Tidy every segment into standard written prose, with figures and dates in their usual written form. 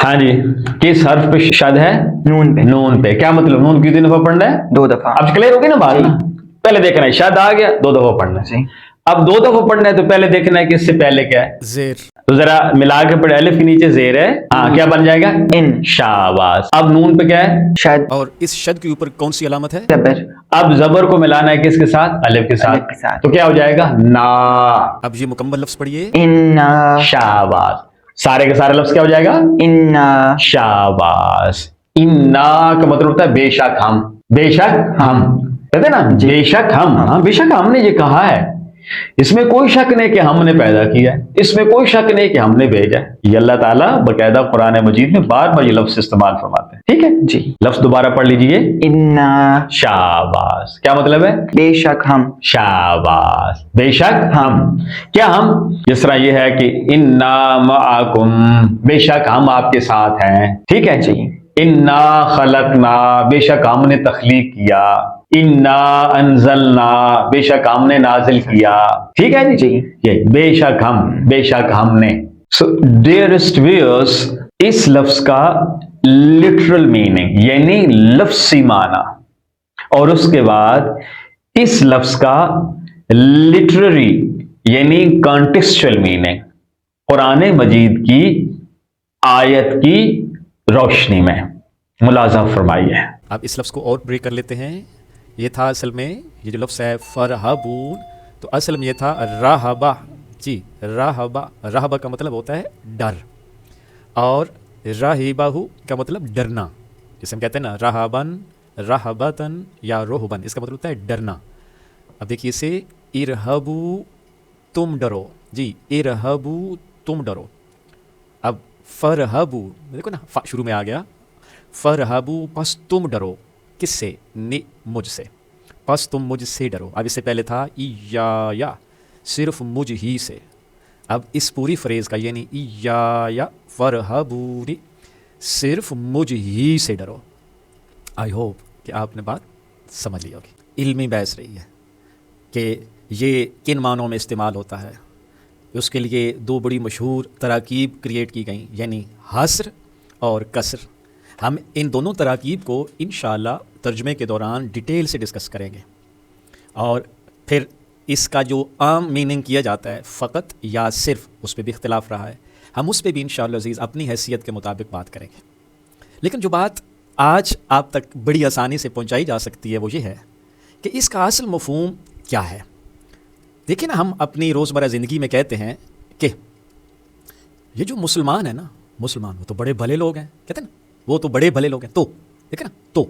हाँ जी, किस हर्फ पे शद है? नून पे। नून पे। क्या मतलब नून कितनी दफा पढ़ना है? 2 दफा। अब क्लियर होगी ना बात जी। ना? पहले देखना है शद आ गया 2 दफा पढ़ना है। जी। अब 2 दफा पढ़ना है तो पहले देखना है कि इससे पहले क्या है? जेर। तो जरा मिला के पढ़े, अलिफ के नीचे जेर है, हाँ क्या बन जाएगा? इन। शाबाश। अब नून पे क्या है? शद। और इस शद के ऊपर कौन सी अलामत है? जबर। अब जबर को मिलाना है किसके साथ? अलिफ के अलिफ के साथ। साथ। तो क्या हो जाएगा? ना। अब ये मुकम्मल लफ्ज पढ़िए। इन्ना। शाबाश। सारे के सारे लफ्ज क्या हो जाएगा? इन्ना। शाबाश। इन्ना का मतलब होता है बेशक हम। बेशक हम कहते हैं ना, बेशक हम। हाँ बेशक हमने ये कहा है, इसमें कोई शक नहीं कि हमने पैदा किया है, इसमें कोई शक नहीं कि हमने भेजा है। ये अल्लाह ताला बकायदा कुरान मजीद में बार बार ये लफ्ज इस्तेमाल फरमाते हैं। ठीक है जी। लफ्ज दोबारा पढ़ लीजिए। इन्ना। शाबाश। क्या मतलब है? बेशक हम। शाबाश। बेशक हम। क्या हम? जिस तरह ये है कि इन्ना मआकुम, बेशक हम आपके साथ हैं। ठीक है जी। इन्ना खलकना, बेशक हमने तख्लीक किया। इन्ना अनजलना, बेशक हमने नाजिल किया। ठीक है जी। ये बेशक हम, बेशक हमने। सो डियरेस्ट व्यूअर्स, इस लफ्ज का लिटरल मीनिंग यानी लफ्सी माना, और उसके बाद इस लफ्ज का लिटरेरी यानी कॉन्टेक्सचुअल मीनिंग कुरान मजीद की आयत की रोशनी में मुलाजा फरमाइए। अब इस लफ्ज़ को और ब्रेक कर लेते हैं। ये था असल में, ये जो लफ्ज़ है फरहबून, तो असल में ये था राहबा। जी राहबा, राहबा का मतलब होता है डर, और राहिबाहु का मतलब डरना। जैसे हम कहते हैं ना राहबन, राहबतन या रोहबन, इसका मतलब होता है डरना। अब देखिए इसे इरहबू, तुम डरो। जी इरहबू, तुम डरो। अब फरहबू, देखो ना फा शुरू में आ गया। फरहबू, बस तुम डरो। किससे? नि, मुझसे। बस तुम मुझसे डरो। अब इससे पहले था इया, सिर्फ मुझ ही से। अब इस पूरी फ्रेज़ का यानी इया फरहबूनी, सिर्फ मुझ ही से डरो। आई होप कि आपने बात समझ ली होगी। इल्मी बहस रही है कि ये किन मानों में इस्तेमाल होता है। उसके लिए 2 बड़ी मशहूर तराकीब क्रिएट की गई, यानी हस्र और कसर। हम इन दोनों तराकीब को इंशाअल्लाह तर्जुमे के दौरान डिटेल से डिस्कस करेंगे, और फिर इसका जो आम मीनिंग किया जाता है फ़कत या सिर्फ, उस पर भी इख्तिलाफ रहा है। हम उस पर भी इंशाअल्लाह अज़ीज़ अपनी हैसियत के मुताबिक बात करेंगे। लेकिन जो बात आज आप तक बड़ी आसानी से पहुँचाई जा सकती है वो ये है कि इसका असल मफ़हूम क्या है। देखिए ना, हम अपनी रोज़मर्रा ज़िंदगी में कहते हैं कि ये जो मुसलमान है ना, मुसलमान वो तो बड़े भले लोग हैं, कहते हैं ना वो तो बड़े भले लोग हैं। तो देखे ना, तो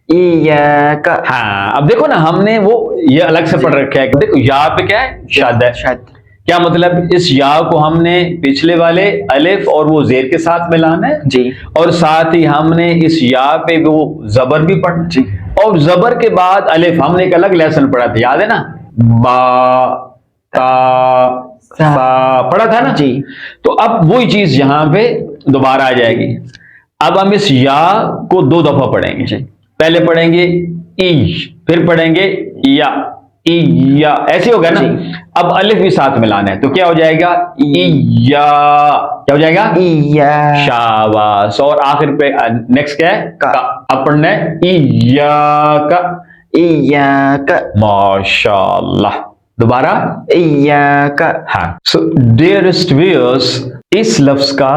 इय्याका। हाँ अब देखो ना, हमने वो ये अलग से पढ़ रखा है। देखो यहाँ पे क्या है? शद है। शद। क्या मतलब? इस या को हमने पिछले वाले अलिफ और वो जेर के साथ मिलाना है जी। और साथ ही हमने इस या पे वो जबर भी पढ़ना जी। और जबर के बाद अलिफ। हमने एक अलग लेसन पढ़ा था, याद है ना? बा ता सा पढ़ा था ना जी। तो अब वही चीज यहाँ पे दोबारा आ जाएगी। अब हम इस या को 2 दफा पढ़ेंगे जी। पहले पढ़ेंगे ई, फिर पढ़ेंगे या, ऐसे हो गया ना। अब अलिफ भी साथ मिलाना है तो क्या हो जाएगा? इया। क्या हो जाएगा? इया। शाबाश। और आखिर पे नेक्स्ट क्या है? का। अब पढ़ना है इय्याका। इय्याका। माशाअल्लाह। दोबारा इय्याका। हाँ। सो डियरेस्ट व्यूअर्स, इस लफ्ज का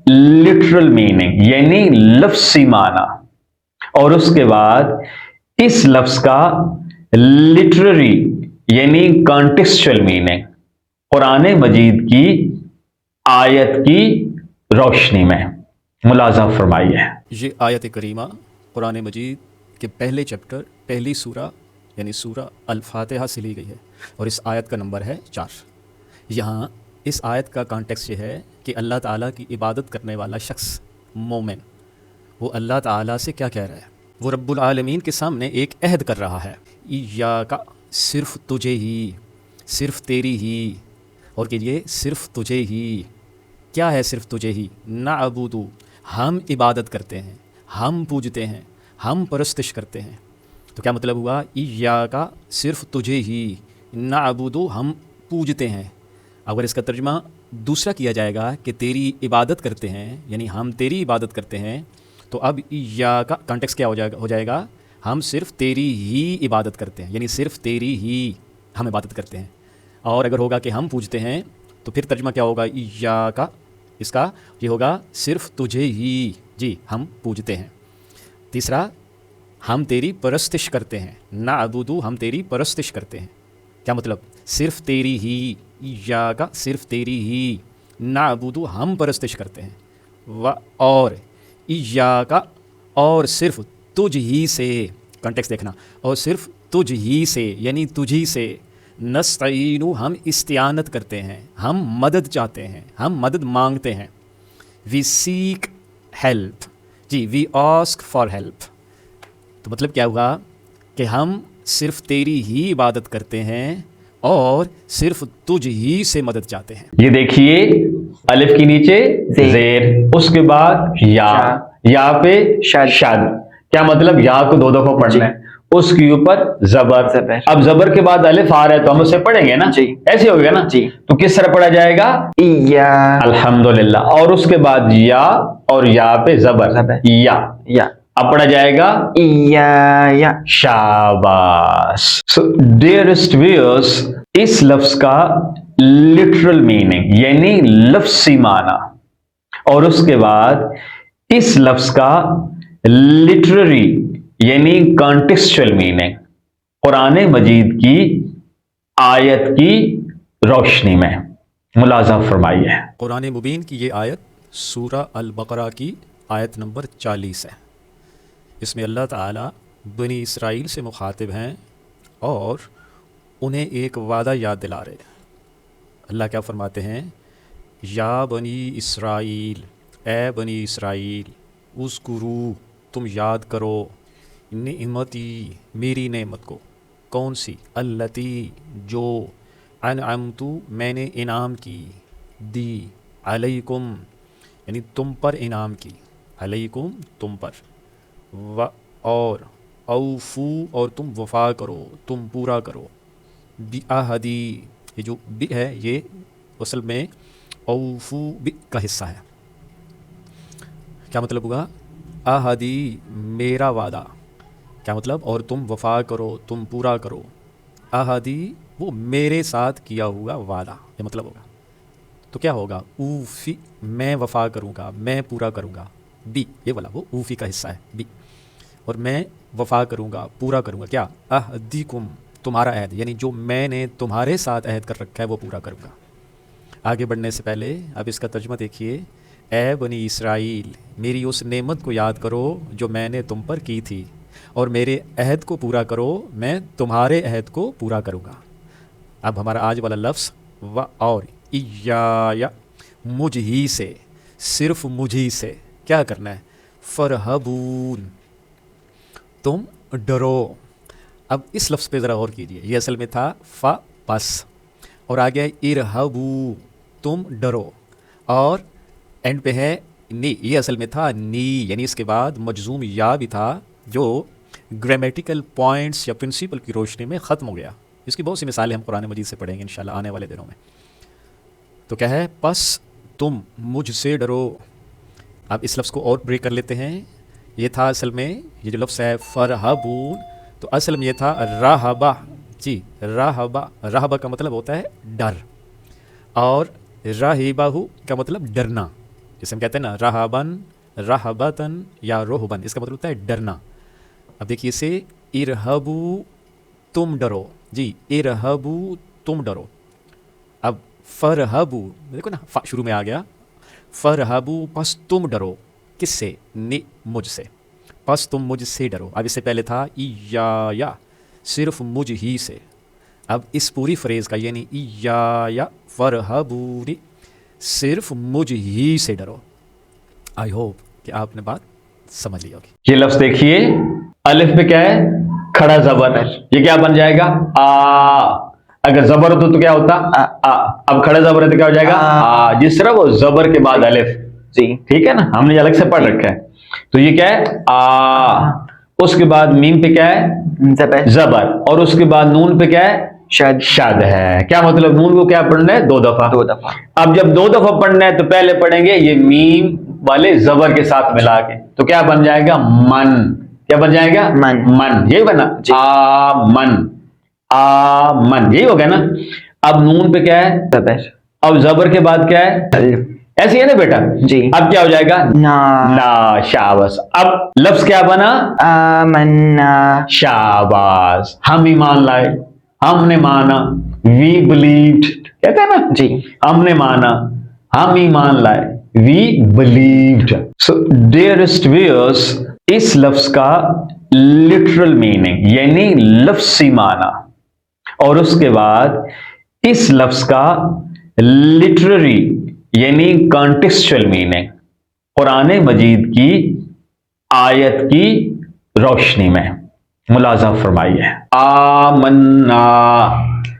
लिटरल मीनिंग यानी लफ्सी माना, और उसके बाद इस लफ्ज का लिटरेरी यानी कॉन्टेक्सचुअल मीनिंग कुरान मजीद की आयत की रोशनी में मुलाजा फरमाइए। ये आयत करीमा कुरान मजीद के पहले चैप्टर, पहली सूरा यानी सूरा अल-फातिहा से ली गई है, और इस आयत का नंबर है 4। यहाँ इस आयत का कॉन्टेक्स्ट ये है कि अल्लाह ताला की इबादत करने वाला शख्स मोमिन, वो अल्लाह ताला से क्या कह रहा है? वो रब्बुल आलमीन के सामने एक अहद कर रहा है। इय्याका, सिर्फ तुझे ही, सिर्फ तेरी ही, और के लिए सिर्फ तुझे ही। क्या है सिर्फ तुझे ही? नअबुदु, हम इबादत करते हैं, हम पूजते हैं, हम परस्तिश करते हैं। तो क्या मतलब हुआ? इय्याका, सिर्फ तुझे ही, नअबुदु, हम पूजते हैं। अगर इसका तर्जुमा دوسرا کیا جائے گا کہ تیری عبادت کرتے ہیں، یعنی ہم تیری عبادت کرتے ہیں، تو اب یا کا کانٹیکس کیا ہو جائے گا ہم صرف تیری ہی عبادت کرتے ہیں، یعنی صرف تیری ہی ہم عبادت کرتے ہیں۔ اور اگر ہوگا کہ ہم پوجتے ہیں تو پھر ترجمہ کیا ہوگا یا کا، اس کا یہ ہوگا صرف تجھے ہی جی ہم پوجتے ہیں۔ تیسرا، ہم تیری پرستش کرتے ہیں، نعبدو ہم تیری پرستش کرتے ہیں، کیا مطلب؟ صرف تیری ہی، یا کا صرف تیری ہی، نعبدو ہم پرستش کرتے ہیں، اور یا کا اور صرف تجھ ہی سے، کانٹیکس دیکھنا، اور صرف تجھ ہی سے یعنی تجھی سے، نستعین ہم استعانت کرتے ہیں، ہم مدد چاہتے ہیں، ہم مدد مانگتے ہیں، وی سیک ہیلپ، جی وی آسک فار ہیلپ۔ تو مطلب کیا ہوا کہ ہم صرف تیری ہی عبادت کرتے ہیں اور صرف تجھ ہی سے مدد چاہتے ہیں۔ یہ دیکھیے الف کے نیچے زیر، اس کے بعد یا پہ شد، کیا مطلب؟ یا کو دو دفعہ پڑھنا ہے، اس کے اوپر زبر، اب زبر کے بعد الف آ رہا ہے تو ہم اسے پڑھیں گے نا، ایسے ہو گیا نا، تو کس طرح پڑھا جائے گا؟ الحمدللہ، اور اس کے بعد یا، اور یا پہ زبر، یا اب پڑھا جائے گا یا شاباش۔ سو ڈیئرسٹ ویئرس، اس لفظ کا لٹرل میننگ یعنی لفظی معنی، اور اس کے بعد اس لفظ کا لٹرری یعنی کانٹیکسچل میننگ قرآن مجید کی آیت کی روشنی میں ملاحظہ فرمائیے۔ قرآن مبین کی یہ آیت سورہ البقرہ کی آیت نمبر 40 ہے۔ اس میں اللہ تعالیٰ بنی اسرائیل سے مخاطب ہیں اور انہیں ایک وعدہ یاد دلا رہے ہیں۔ اللہ کیا فرماتے ہیں؟ یا بنی اسرائیل، اے بنی اسرائیل، اذکرو تم یاد کرو، نعمتی میری نعمت کو، کون سی؟ التی جو، انعمتو میں نے انعام کی، دی، علیکم یعنی تم پر انعام کی، علیکم تم پر، اور اوفو اور تم وفا کرو، تم پورا کرو، بعہدی یہ جو بی ہے یہ اصل میں اوفو بی کا حصہ ہے، کیا مطلب ہوگا؟ عہدی میرا وعدہ، کیا مطلب؟ اور تم وفا کرو، تم پورا کرو، عہدی وہ میرے ساتھ کیا ہوا وعدہ، یہ مطلب ہوگا۔ تو کیا ہوگا؟ اوفی میں وفا کروں گا، میں پورا کروں گا، بی یہ والا وہ اوفی کا حصہ ہے بی، اور میں وفا کروں گا، پورا کروں گا، کیا؟ عہدکم تمہارا عہد، یعنی جو میں نے تمہارے ساتھ عہد کر رکھا ہے وہ پورا کروں گا۔ آگے بڑھنے سے پہلے اب اس کا ترجمہ دیکھیے۔ اے بنی اسرائیل، میری اس نعمت کو یاد کرو جو میں نے تم پر کی تھی، اور میرے عہد کو پورا کرو، میں تمہارے عہد کو پورا کروں گا۔ اب ہمارا آج والا لفظ اور یا مجھ ہی سے، صرف مجھ ہی سے کیا کرنا ہے؟ فرحبون تم ڈرو۔ اب اس لفظ پہ ذرا غور کیجیے، یہ اصل میں تھا فا پس، اور آگے ارہبو تم ڈرو، اور اینڈ پہ ہے نی، یہ اصل میں تھا نی، یعنی اس کے بعد مجزوم یا بھی تھا جو گرامیٹیکل پوائنٹس یا پرنسپل کی روشنی میں ختم ہو گیا۔ اس کی بہت سی مثالیں ہم قرآن مجید سے پڑھیں گے انشاءاللہ آنے والے دنوں میں۔ تو کیا ہے؟ پس تم مجھ سے ڈرو۔ اب اس لفظ کو اور بریک کر لیتے ہیں۔ یہ تھا اصل میں یہ جو لفظ ہے فرحبون، تو اصل میں یہ تھا راہبہ، جی راہبہ، راہبہ کا مطلب ہوتا ہے ڈر، اور راہبہ کا مطلب ڈرنا، جسے ہم کہتے ہیں نا راہبن، راہبتن یا روہبن، اس کا مطلب ہوتا ہے ڈرنا۔ اب دیکھیے اسے ارہبو تم ڈرو، جی ارہبو تم ڈرو۔ اب فرحبو دیکھو نا فا شروع میں آ گیا، فرحبو پس تم ڈرو، کس سے؟ مجھ سے، پس تم مجھ سے ڈرو۔ اب اس سے پہلے تھا یا صرف مجھ ہی سے۔ اب اس پوری فریز کا یعنی یا فرحبونی صرف مجھ ہی سے ڈرو۔ آئی ہوپ کہ آپ نے بات سمجھ لی ہوگی۔ یہ لفظ دیکھیے الف پہ کیا ہے؟ کھڑا زبر، یہ کیا بن جائے گا؟ آ، اگر زبر ہوتا تو کیا ہوتا؟ آ، اب کھڑا زبر ہے تو کیا ہو جائے گا؟ آ، جس طرح وہ زبر کے بعد الف، جی ٹھیک ہے نا، ہم نے الگ سے پڑھ رکھا ہے، تو یہ کیا ہے؟ آ، اس کے بعد میم پہ کیا ہے؟ زبر، اور اس کے بعد نون پہ کیا ہے؟ शद शद है। क्या मतलब, नून को क्या पढ़ना है? 2 दफा। 2 दफा। अब जब 2 दफा पढ़ना है तो पहले पढ़ेंगे ये मीम वाले जबर के साथ मिला के, तो क्या बन जाएगा? मन। क्या बन जाएगा? मन। मन, यही बना। आ मन, यही हो गया ना। अब नून पे क्या है? ज़बर। अब जबर के बाद क्या है? अलिफ। ऐसे है ना बेटा जी। अब क्या हो जाएगा? ना। ना। शाबाश। अब लफ्ज क्या बना? आमन्ना। शाबाश। हम ईमान लाए, हमने माना, वी बिलीव्ड, कहते हैं ना जी। हमने माना, हम ईमान लाए, we believed. So dearest viewers, इस लफ्ज का लिटरल मीनिंग यानी लफ्सी माना, और उसके बाद इस लफ्ज का लिटरेरी यानी कॉन्टेक्सचुअल मीनिंग कुरान मजीद की आयत की रोशनी में मुलाजा फरमाइए। आमन्ना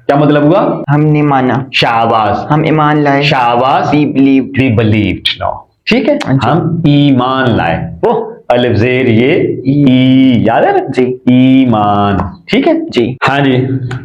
क्या मतलब हुआ? हमने माना। शाबाश। हम ईमान लाए। शाबाश। We believed. We believed. No, ठीक है, जी। हम ईमान लाए। वो अलिफ जेर ये ई, याद है ना जी। ईमान, ठीक है जी। हाँ जी।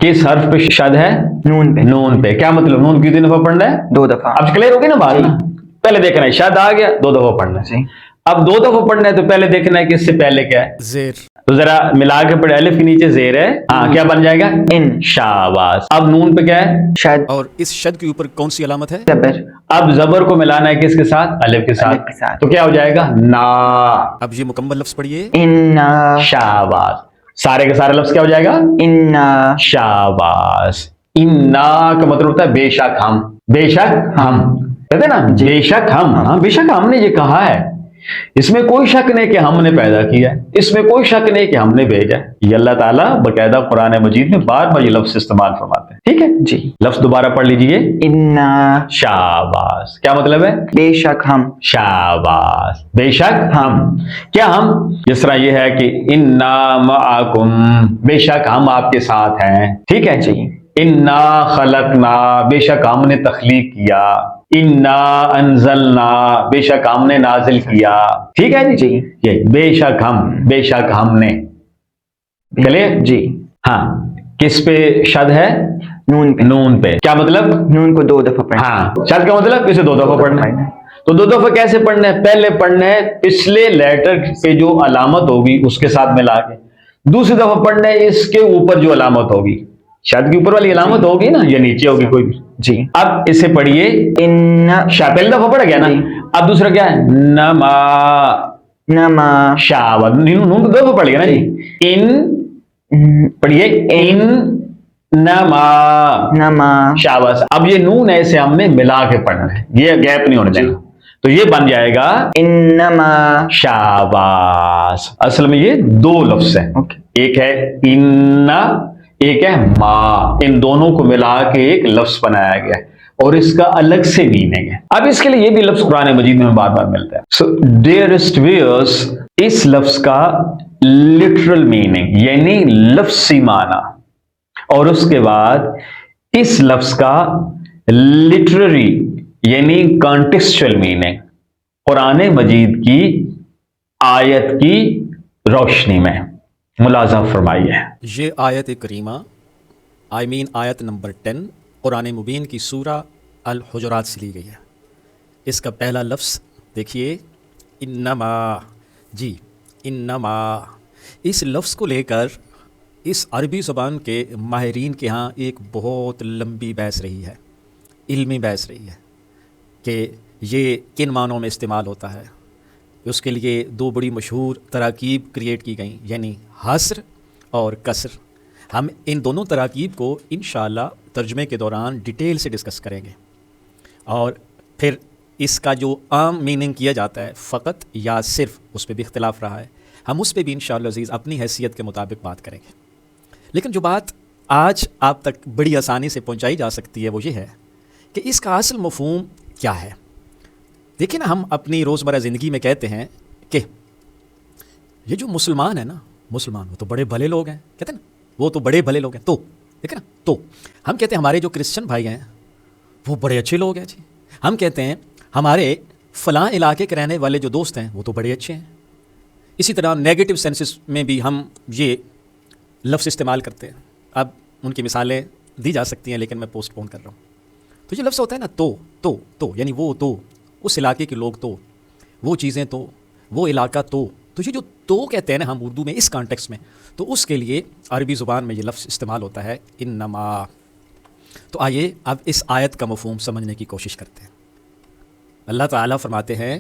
किस हर्फ पे शद है? नून पे। नून पे। क्या मतलब, नून कितनी दफा पढ़ना है? 2 दफा। अब क्लियर होगी ना बात जी। ना? पहले देखना है शद आ गया, 2 दफा पढ़ना है। जी। अब 2 दफा पढ़ना है तो पहले देखना है कि इससे पहले क्या है, ज़ेर। तो जरा मिला के पढ़े। अलिफ के नीचे जेर है, हाँ, क्या बन जाएगा? इन। शाबाश। अब नून पे क्या है? शद। और इस शद के ऊपर कौन सी अलामत है? ज़बर। अब जबर को मिलाना है किसके साथ? अलिफ के अलिफ साथ, के साथ। तो क्या हो जाएगा? ना। अब ये मुकम्मल लफ्ज़ पढ़िए। इन्ना। शाबाश। सारे के सारे लफ्ज क्या हो जाएगा? इन्ना। शाबाश। इन्ना का मतलब होता है बेशक हम, बेशक हम, कहते हैं ना बेशक हम, हाँ बेशक हमने ये कहा है, इसमें कोई शक नहीं कि हमने पैदा किया है, इसमें कोई शक नहीं कि हमने भेजा है। ये अल्लाह ताला बकायदा कुरान मजीद में बार बार ये लफ्ज इस्तेमाल फरमाते हैं, ठीक है जी। लफ्ज दोबारा पढ़ लीजिए। इन्ना। शाबाश। क्या मतलब है? बेशक हम। शाबाश। बेशक हम। क्या हम? जिस तरह ये है कि इन्ना मआकुम, बेशक हम आपके साथ हैं, ठीक है जी। इन्ना खलकना, बेशक हमने तख्लीक किया, इन्ना अंजलना, बेशक हमने नाजिल किया, ठीक है जी। ये बेशक हम, बेशक हमने, चलिए जी। हाँ। किस पे शद है? नून पे। नून पे। क्या मतलब? नून को 2 दफा पढ़ना। हाँ, शद का मतलब इसे 2 दफा पढ़ना है। तो 2 दफा कैसे पढ़ना है? पहले पढ़ना है पिछले लेटर पे जो अलामत होगी उसके साथ मिला के, दूसरी दफा पढ़ना है इसके ऊपर जो अलामत होगी, शद के ऊपर वाली अलामत होगी ना, या नीचे होगी कोई भी। जी। अब इसे पढ़िए। इन्ना। पहली दफा पढ़ा गया ना, अब दूसरा क्या है? नमा। नमा। शाबाश। नून तो 2 दफा पढ़ गया ना जी। इन पढ़िए, इन नमा। नमा। शाबाश। अब ये नून ऐसे हमने मिला के पढ़ना है, ये गैप नहीं होने देना, तो ये बन जाएगा इन्नमा। शाबाश। असल में ये 2 लफ्ज हैं, ओके। एक है इन्ना, एक है मा, इन दोनों को मिला के एक लफ्ज बनाया गया है और इसका अलग से मीनिंग है। अब इसके लिए ये भी लफ्ज कुरान मजीद में बार बार मिलता है। सो डियरेस्ट व्यूअर्स, इस लफ्ज का लिटरल मीनिंग यानी लफ्सी माना, और उसके बाद इस लफ्ज का लिटरेरी यानी कॉन्टेक्सचुअल मीनिंग कुरान मजीद की आयत की रोशनी में मुलाजा फरमाइए। ये आयत करीमा आयत नंबर 10 कुरान मुबीन की सूरा अल हुजुरात से ली गई है। इसका पहला लफ्ज़ देखिए, इन्नमा। जी, इन्नमा। इस लफ्ज़ को लेकर इस अरबी ज़बान के माहिरीन के यहाँ एक बहुत लंबी बहस रही है, इल्मी बहस रही है कि ये किन मानों में इस्तेमाल होता है। उसके लिए 2 बड़ी मशहूर तराकीब क्रिएट की गई, यानी हस्र और कसर। हम इन दोनों तराकीब को इंशाअल्लाह तर्जुमे के दौरान डिटेल से डिस्कस करेंगे, और फिर इसका जो आम मीनिंग किया जाता है फ़कत या सिर्फ, उस पर भी इख्तिलाफ़ रहा है। हम उस पर भी इंशाअल्लाह अज़ीज़ अपनी हैसियत के मुताबिक बात करेंगे। लेकिन जो बात आज आप तक बड़ी आसानी से पहुंचाई जा सकती है वो ये है कि इसका असल मफ़हूम क्या है। देखिए ना, हम अपनी रोज़मर्रा ज़िंदगी में कहते हैं कि ये जो मुसलमान है ना, मुसलमान वो तो बड़े भले लोग हैं, कहते हैं ना, वो तो बड़े भले लोग हैं। तो देखिए ना, तो हम कहते हैं हमारे जो क्रिश्चियन भाई हैं वो बड़े अच्छे लोग हैं जी। हम कहते हैं हमारे फ़लाँ इलाके के रहने वाले जो दोस्त हैं वो तो बड़े अच्छे हैं। इसी तरह नेगेटिव सेंसेस में भी हम ये लफ्ज़ इस्तेमाल करते हैं। अब उनकी मिसालें دی جا سکتی ہیں لیکن میں پوسٹ پون کر رہا ہوں. تو یہ لفظ ہوتا ہے نا تو یعنی وہ تو، اس علاقے کے لوگ تو، وہ چیزیں تو، وہ علاقہ تو یہ جو تو کہتے ہیں نا ہم اردو میں اس کانٹیکس میں، تو اس کے لیے عربی زبان میں یہ لفظ استعمال ہوتا ہے انما. تو آئیے اب اس آیت کا مفہوم سمجھنے کی کوشش کرتے ہیں. اللہ تعالیٰ فرماتے ہیں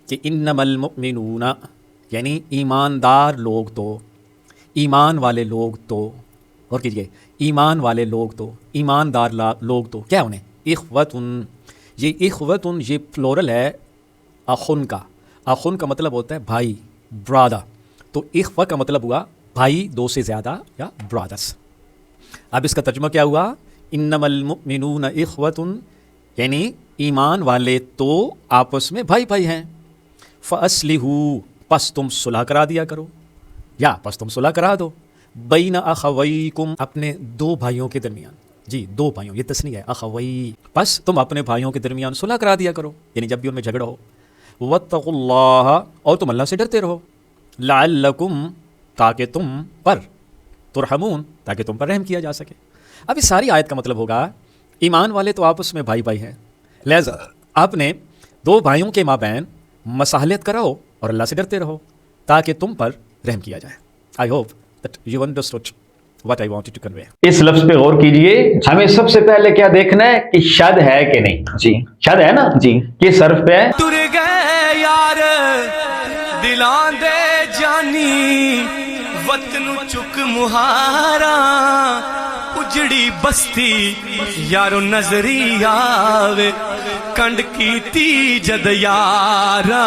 کہ انما المؤمنون یعنی ایماندار لوگ تو، ایمان والے لوگ تو، اور کیجئے ایمان والے لوگ تو، ایماندار لوگ تو کیا انہیں اخوتن. یہ اخوتن یہ فلورل ہے اخن کا. اخن کا مطلب ہوتا ہے بھائی، برادر. تو اخوہ کا مطلب ہوا بھائی دو سے زیادہ یا برادرس. اب اس کا ترجمہ کیا ہوا؟ انما المؤمنون اخوتن یعنی ایمان والے تو آپس میں بھائی بھائی ہیں. فاصلحوا پس تم صلح کرا دیا کرو، یا پس تم صلح کرا دو، بین اخویکم اپنے دو بھائیوں کے درمیان. جی دو بھائیوں، یہ تثنیہ ہے اخوی. پس تم اپنے بھائیوں کے درمیان صلح کرا دیا کرو، یعنی جب بھی ان میں جھگڑا ہو. واتقوا اللہ اور تم اللہ سے ڈرتے رہو. لعلکم تاکہ تم پر، ترحمون تاکہ تم پر رحم کیا جا سکے. اب اس ساری آیت کا مطلب ہوگا ایمان والے تو آپس میں بھائی بھائی ہیں، لہذا آپ نے دو بھائیوں کے مابین مصالحت کراؤ اور اللہ سے ڈرتے رہو تاکہ تم پر رحم کیا جائے. I hope that you understood what I wanted to convey. اس لفظ پہ غور کیجئے. ہمیں سب سے پہلے کیا دیکھنا ہے کہ شد ہے کہ نہیں. جی شد ہے نا جی. کس حرف پہ ہے؟ تر گئے یار دلاں دے جانی وطن چک مہارا اجڑی بستی یارو نظری آوے کنڈ کیتی جد یاراں